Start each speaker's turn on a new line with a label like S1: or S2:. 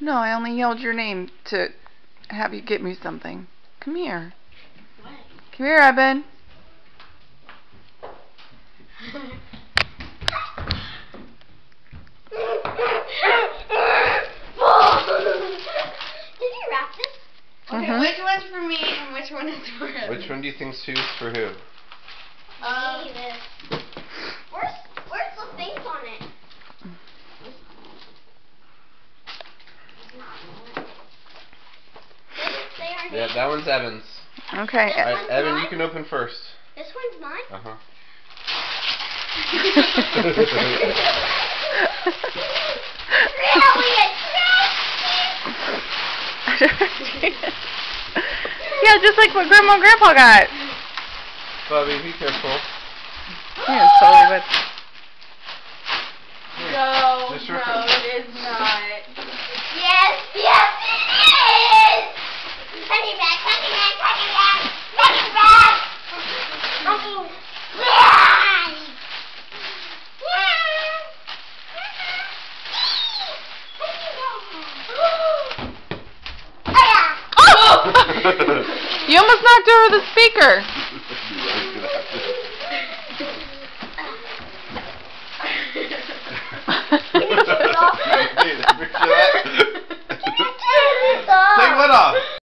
S1: No, I only yelled your name to have you get me something. Come here.
S2: What?
S1: Come here, Evan.
S2: Did you wrap this? Okay, which one's for me and which one is for him?
S3: Which one do you think's for who?
S2: This. Where's the things on it?
S3: Yeah, that one's Evan's.
S1: Okay.
S3: Alright, Evan, you can open first.
S2: This one's mine?
S3: Uh-huh.
S1: Yeah, just like what Grandma and Grandpa got.
S3: Bobby, be careful.
S1: Yeah, totally with.
S2: No,
S3: Just
S2: no,
S3: reference.
S2: it is not. Yes, yes, it is! Honey back, honey back, honey back, honey back! Honey
S1: You almost knocked over the speaker.